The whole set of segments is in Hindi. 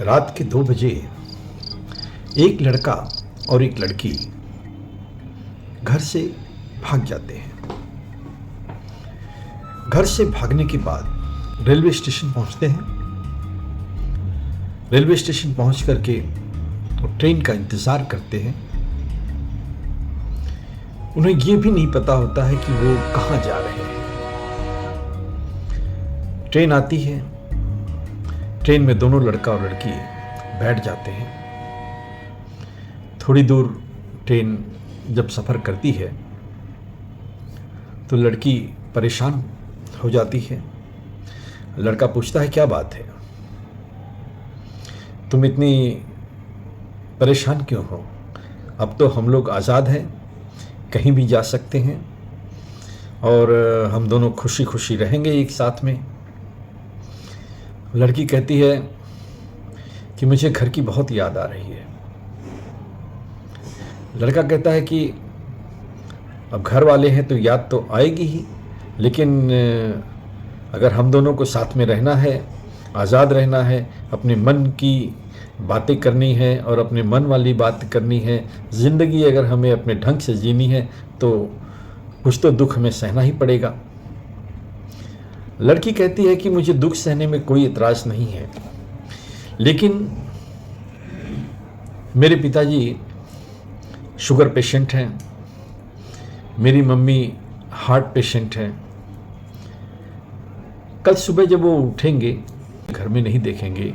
रात के 2 बजे एक लड़का और एक लड़की घर से भाग जाते हैं। घर से भागने के बाद रेलवे स्टेशन पहुंचते हैं। रेलवे स्टेशन पहुंच करके वो ट्रेन का इंतज़ार करते हैं। उन्हें ये भी नहीं पता होता है कि वो कहाँ जा रहे हैं। ट्रेन आती है। ट्रेन में दोनों लड़का और लड़की बैठ जाते हैं। थोड़ी दूर ट्रेन जब सफ़र करती है तो लड़की परेशान हो जाती है। लड़का पूछता है, क्या बात है, तुम इतनी परेशान क्यों हो? अब तो हम लोग आज़ाद हैं, कहीं भी जा सकते हैं और हम दोनों खुशी खुशी रहेंगे एक साथ में। लड़की कहती है कि मुझे घर की बहुत याद आ रही है। लड़का कहता है कि अब घर वाले हैं तो याद तो आएगी ही, लेकिन अगर हम दोनों को साथ में रहना है, आज़ाद रहना है, अपने मन की बातें करनी है और अपने मन वाली बात करनी है, ज़िंदगी अगर हमें अपने ढंग से जीनी है तो कुछ तो दुख हमें सहना ही पड़ेगा। लड़की कहती है कि मुझे दुख सहने में कोई इतराज़ नहीं है, लेकिन मेरे पिताजी शुगर पेशेंट हैं, मेरी मम्मी हार्ट पेशेंट हैं। कल सुबह जब वो उठेंगे, घर में नहीं देखेंगे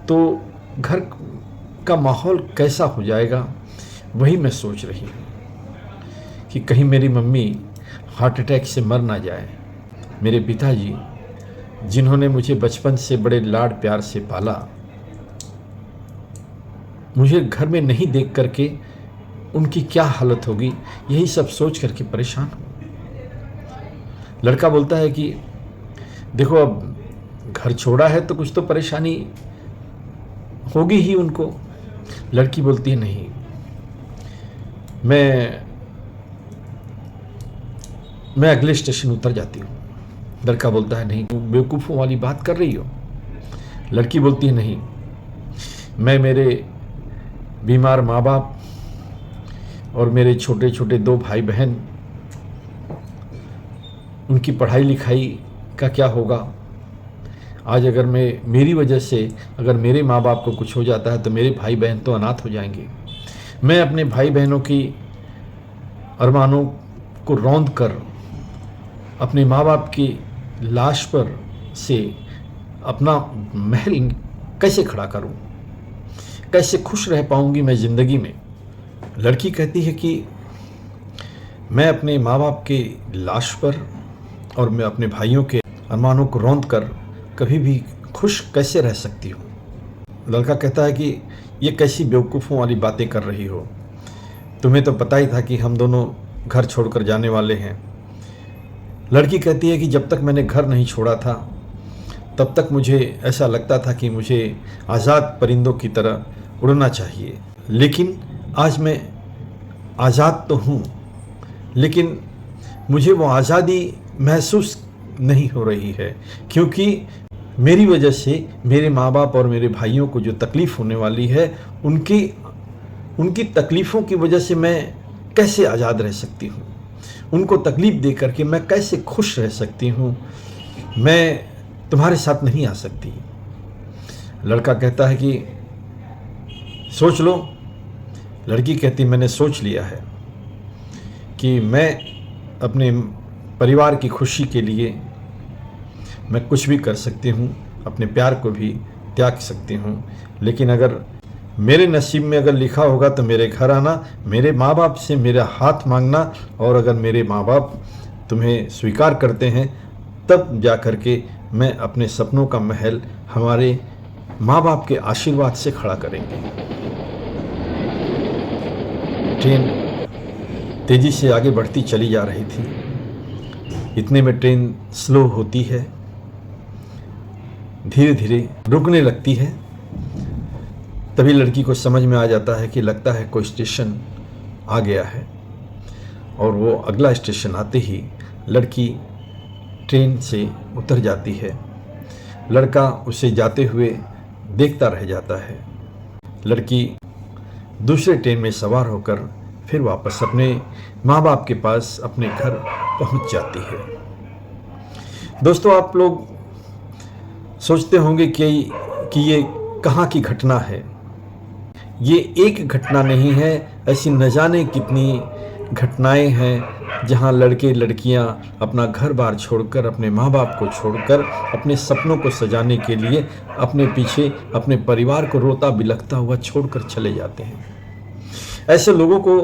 तो घर का माहौल कैसा हो जाएगा, वही मैं सोच रही हूँ कि कहीं मेरी मम्मी हार्ट अटैक से मर ना जाए। मेरे पिताजी जिन्होंने मुझे बचपन से बड़े लाड प्यार से पाला, मुझे घर में नहीं देख करके उनकी क्या हालत होगी, यही सब सोच करके परेशान हूँ। लड़का बोलता है कि देखो, अब घर छोड़ा है तो कुछ तो परेशानी होगी ही उनको। लड़की बोलती है, नहीं, मैं अगले स्टेशन उतर जाती हूँ। लड़का बोलता है, नहीं, बेवकूफ़ों वाली बात कर रही हो। लड़की बोलती है, नहीं, मैं मेरे बीमार माँ बाप और मेरे छोटे छोटे 2 भाई बहन, उनकी पढ़ाई लिखाई का क्या होगा? आज अगर मेरी वजह से अगर मेरे माँ बाप को कुछ हो जाता है तो मेरे भाई बहन तो अनाथ हो जाएंगे। मैं अपने भाई बहनों की अरमानों को रौंद कर अपने माँ बाप की लाश पर से अपना महल कैसे खड़ा करूं? कैसे खुश रह पाऊंगी मैं ज़िंदगी में? लड़की कहती है कि मैं अपने माँ बाप के लाश पर और मैं अपने भाइयों के अरमानों को रौंद कर कभी भी खुश कैसे रह सकती हूँ? लड़का कहता है कि ये कैसी बेवकूफ़ों वाली बातें कर रही हो, तुम्हें तो पता ही था कि हम दोनों घर छोड़कर जाने वाले हैं। लड़की कहती है कि जब तक मैंने घर नहीं छोड़ा था तब तक मुझे ऐसा लगता था कि मुझे आज़ाद परिंदों की तरह उड़ना चाहिए, लेकिन आज मैं आज़ाद तो हूँ, लेकिन मुझे वो आज़ादी महसूस नहीं हो रही है, क्योंकि मेरी वजह से मेरे माँ बाप और मेरे भाइयों को जो तकलीफ़ होने वाली है, उनकी तकलीफ़ों की वजह से मैं कैसे आज़ाद रह सकती हूँ? उनको तकलीफ़ दे करके मैं कैसे खुश रह सकती हूँ? मैं तुम्हारे साथ नहीं आ सकती। लड़का कहता है कि सोच लो। लड़की कहती, मैंने सोच लिया है कि मैं अपने परिवार की खुशी के लिए मैं कुछ भी कर सकती हूँ, अपने प्यार को भी त्याग सकती हूँ, लेकिन अगर मेरे नसीब में अगर लिखा होगा तो मेरे घर आना, मेरे माँ बाप से मेरा हाथ मांगना, और अगर मेरे माँ बाप तुम्हें स्वीकार करते हैं तब जा कर के मैं अपने सपनों का महल हमारे माँ बाप के आशीर्वाद से खड़ा करेंगे। ट्रेन तेज़ी से आगे बढ़ती चली जा रही थी। इतने में ट्रेन स्लो होती है, धीरे धीरे रुकने लगती है। तभी लड़की को समझ में आ जाता है कि लगता है कोई स्टेशन आ गया है, और वो अगला स्टेशन आते ही लड़की ट्रेन से उतर जाती है। लड़का उसे जाते हुए देखता रह जाता है। लड़की दूसरे ट्रेन में सवार होकर फिर वापस अपने माँ बाप के पास अपने घर पहुँच जाती है। दोस्तों, आप लोग सोचते होंगे कि ये कहाँ की घटना है। ये एक घटना नहीं है, ऐसी न जाने कितनी घटनाएं हैं जहाँ लड़के लड़कियाँ अपना घर बार छोड़कर, अपने माँ बाप को छोड़कर, अपने सपनों को सजाने के लिए अपने पीछे अपने परिवार को रोता बिलखता हुआ छोड़कर चले जाते हैं। ऐसे लोगों को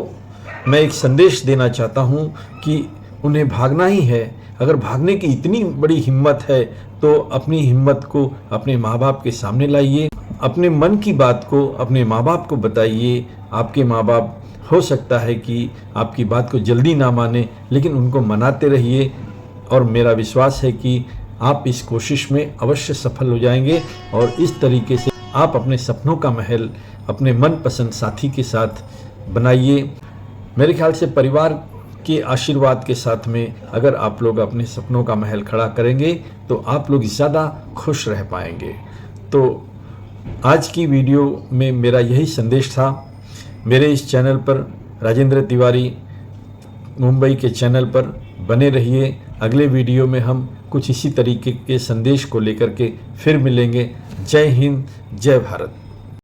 मैं एक संदेश देना चाहता हूँ कि उन्हें भागना ही है। अगर भागने की इतनी बड़ी हिम्मत है तो अपनी हिम्मत को अपने माँ बाप के सामने लाइए, अपने मन की बात को अपने माँ बाप को बताइए। आपके माँ बाप हो सकता है कि आपकी बात को जल्दी ना माने, लेकिन उनको मनाते रहिए और मेरा विश्वास है कि आप इस कोशिश में अवश्य सफल हो जाएंगे और इस तरीके से आप अपने सपनों का महल अपने मनपसंद साथी के साथ बनाइए। मेरे ख्याल से परिवार के आशीर्वाद के साथ में अगर आप लोग अपने सपनों का महल खड़ा करेंगे तो आप लोग ज़्यादा खुश रह पाएंगे। तो आज की वीडियो में मेरा यही संदेश था। मेरे इस चैनल पर राजेंद्र तिवारी मुंबई के चैनल पर बने रहिए। अगले वीडियो में हम कुछ इसी तरीके के संदेश को लेकर के फिर मिलेंगे। जय हिंद, जय भारत।